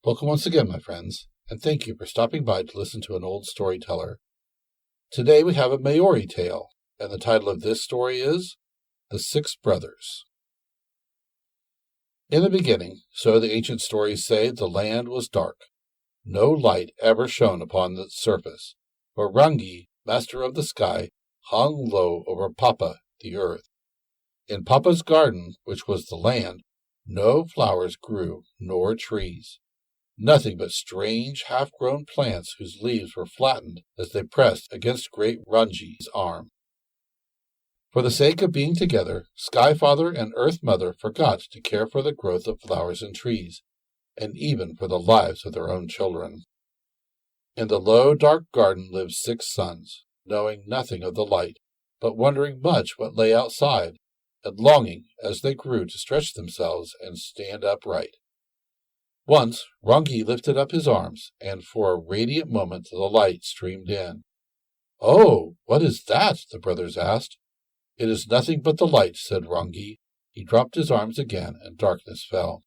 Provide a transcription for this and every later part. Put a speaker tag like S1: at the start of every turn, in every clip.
S1: Welcome once again, my friends, and thank you for stopping by to listen to an old storyteller. Today we have a Maori tale, and the title of this story is The Six Brothers. In the beginning, so the ancient stories say, the land was dark. No light ever shone upon the surface, for Rangi, master of the sky, hung low over Papa, the earth. In Papa's garden, which was the land, no flowers grew, nor trees. Nothing but strange, half-grown plants whose leaves were flattened as they pressed against great Rangi's arm. For the sake of being together, Sky Father and Earth Mother forgot to care for the growth of flowers and trees, and even for the lives of their own children. In the low, dark garden lived 6 sons, knowing nothing of the light, but wondering much what lay outside, and longing as they grew to stretch themselves and stand upright. Once Rangi lifted up his arms, and for a radiant moment the light streamed in. "Oh, what is that?" the brothers asked. "It is nothing but the light," said Rangi. He dropped his arms again, and darkness fell.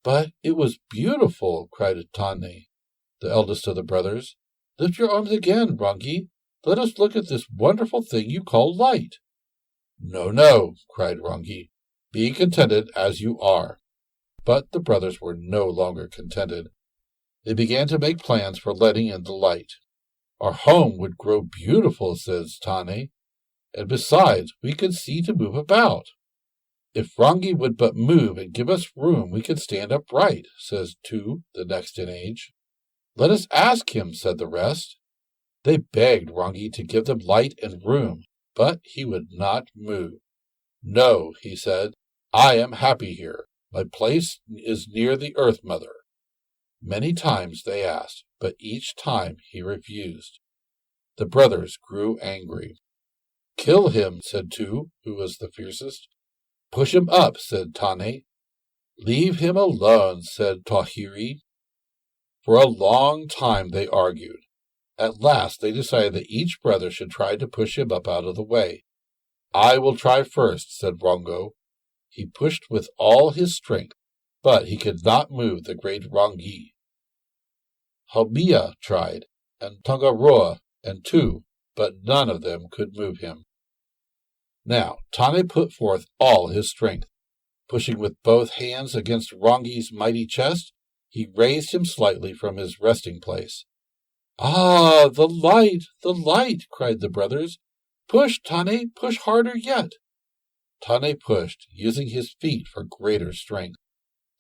S1: "But it was beautiful," cried Tane, the eldest of the brothers. "Lift your arms again, Rangi. Let us look at this wonderful thing you call light." "No, no," cried Rangi. "Be contented as you are." But the brothers were no longer contented. They began to make plans for letting in the light. "Our home would grow beautiful," says Tane, "and besides, we could see to move about." "If Rangi would but move and give us room, we could stand upright," says Tu, the next in age. "Let us ask him," said the rest. They begged Rangi to give them light and room, but he would not move. "No," he said, "I am happy here. My place is near the Earth Mother." Many times they asked, but each time he refused. The brothers grew angry. "Kill him," said Tu, who was the fiercest. "Push him up," said Tane. "Leave him alone," said Tahiri. For a long time they argued. At last they decided that each brother should try to push him up out of the way. "I will try first," said Rongo. He pushed with all his strength, but he could not move the great Rangi. Haumea tried, and Tangaroa, and Tu, but none of them could move him. Now Tane put forth all his strength. Pushing with both hands against Rangi's mighty chest, he raised him slightly from his resting place. "Ah, the light, the light!" cried the brothers. "Push, Tane, push harder yet." Tane pushed, using his feet for greater strength.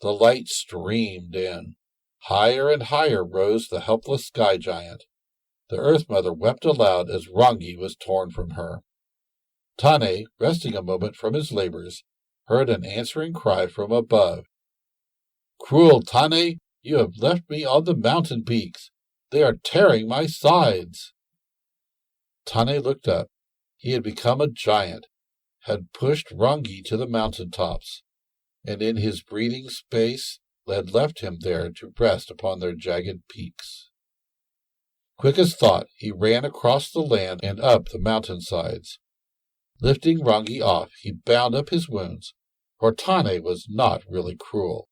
S1: The light streamed in. Higher and higher rose the helpless sky giant. The Earth Mother wept aloud as Rangi was torn from her. Tane, resting a moment from his labors, heard an answering cry from above. "Cruel Tane, you have left me on the mountain peaks. They are tearing my sides." Tane looked up. He had become a giant, had pushed Rangi to the mountain tops, and in his breathing space had left him there to rest upon their jagged peaks. Quick as thought, he ran across the land and up the mountain sides. Lifting Rangi off, he bound up his wounds, for Tane was not really cruel.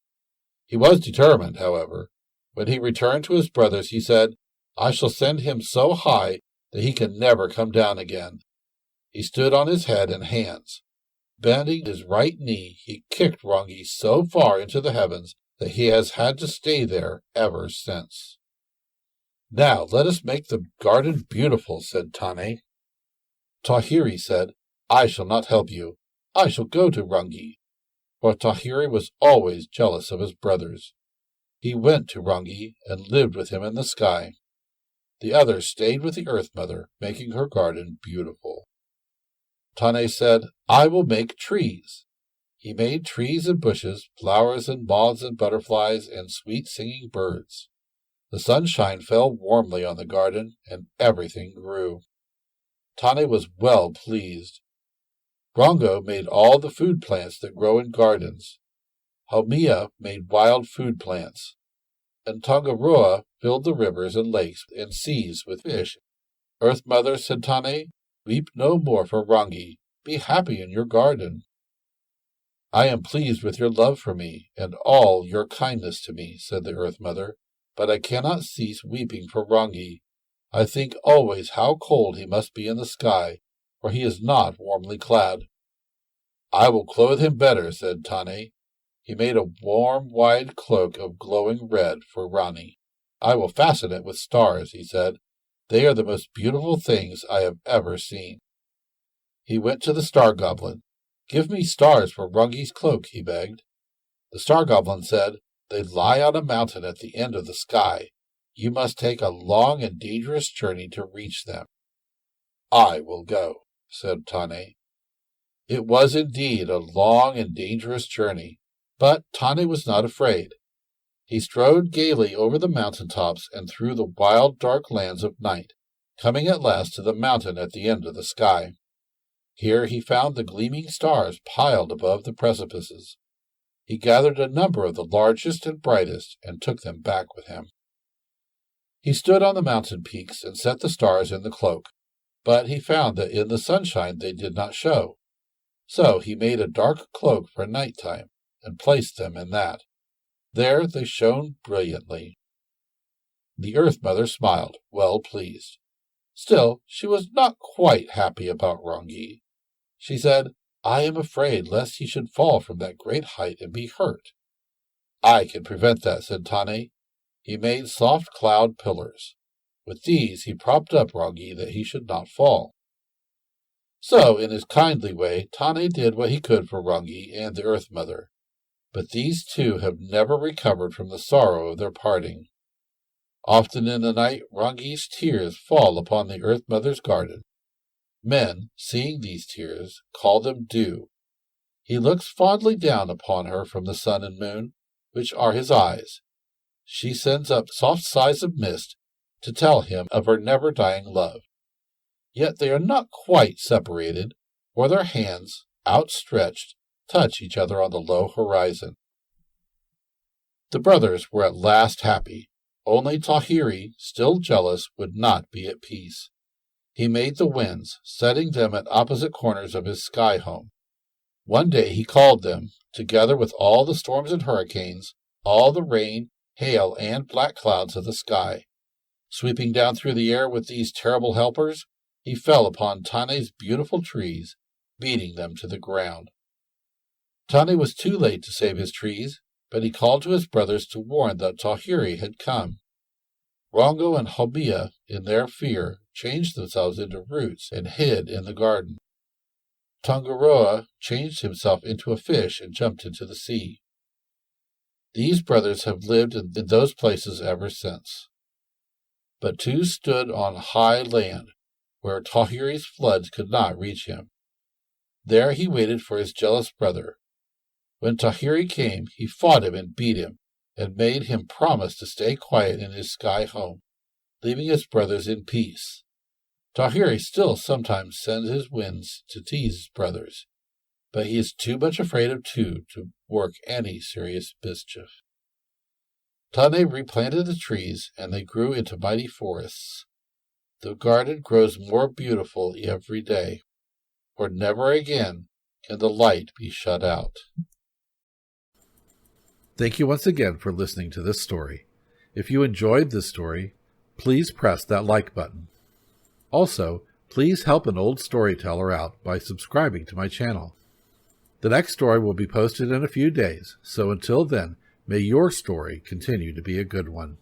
S1: He was determined, however. When he returned to his brothers, he said, "I shall send him so high that he can never come down again." He stood on his head and hands. Bending his right knee, he kicked Rangi so far into the heavens that he has had to stay there ever since. "Now let us make the garden beautiful," said Tane. Tahiri said, "I shall not help you. I shall go to Rangi." For Tahiri was always jealous of his brothers. He went to Rangi and lived with him in the sky. The others stayed with the Earth Mother, making her garden beautiful. Tane said, "I will make trees." He made trees and bushes, flowers and moths and butterflies and sweet-singing birds. The sunshine fell warmly on the garden, and everything grew. Tane was well pleased. Rongo made all the food plants that grow in gardens. Haumea made wild food plants. And Tangaroa filled the rivers and lakes and seas with fish. "Earth Mother," said Tane, "weep no more for Rangi. Be happy in your garden." I am pleased with your love for me, and all your kindness to me, said the Earth Mother, but I cannot cease weeping for Rangi. I think always how cold he must be in the sky, for he is not warmly clad. I will clothe him better, said Tane. He made a warm, wide cloak of glowing red for Rani. I will fasten it with stars, he said. They are the most beautiful things I have ever seen. He went to the Star Goblin. Give me stars for Rangi's cloak, he begged. The Star Goblin said, They lie on a mountain at the end of the sky. You must take a long and dangerous journey to reach them. I will go, said Tane. It was indeed a long and dangerous journey, but Tane was not afraid. He strode gaily over the mountain tops and through the wild, dark lands of night, coming at last to the mountain at the end of the sky. Here he found the gleaming stars piled above the precipices. He gathered a number of the largest and brightest and took them back with him. He stood on the mountain peaks and set the stars in the cloak, but he found that in the sunshine they did not show. So he made a dark cloak for night time and placed them in that. There they shone brilliantly. The Earth Mother smiled, well pleased. Still, she was not quite happy about Rangi. She said, I am afraid lest he should fall from that great height and be hurt. I can prevent that, said Tane. He made soft cloud pillars. With these he propped up Rangi that he should not fall. So, in his kindly way, Tane did what he could for Rangi and the Earth Mother. But these two have never recovered from the sorrow of their parting. Often in the night Rangi's tears fall upon the Earth Mother's garden. Men, seeing these tears, call them dew. He looks fondly down upon her from the sun and moon, which are his eyes. She sends up soft sighs of mist to tell him of her never-dying love. Yet they are not quite separated, for their hands, outstretched, touch each other on the low horizon. The brothers were at last happy. Only Tahiri, still jealous, would not be at peace. He made the winds, setting them at opposite corners of his sky home. One day he called them, together with all the storms and hurricanes, all the rain, hail, and black clouds of the sky. Sweeping down through the air with these terrible helpers, he fell upon Tane's beautiful trees, beating them to the ground. Tane was too late to save his trees, but he called to his brothers to warn that Tahiri had come. Rongo and Hobia, in their fear, changed themselves into roots and hid in the garden. Tangaroa changed himself into a fish and jumped into the sea. These brothers have lived in those places ever since. But two stood on high land, where Tahiri's floods could not reach him. There he waited for his jealous brother. When Tahiri came, he fought him and beat him, and made him promise to stay quiet in his sky home, leaving his brothers in peace. Tahiri still sometimes sends his winds to tease his brothers, but he is too much afraid of two to work any serious mischief. Tane replanted the trees, and they grew into mighty forests. The garden grows more beautiful every day, for never again can the light be shut out. Thank you once again for listening to this story. If you enjoyed this story, please press that like button. Also, please help an old storyteller out by subscribing to my channel. The next story will be posted in a few days, so until then, may your story continue to be a good one.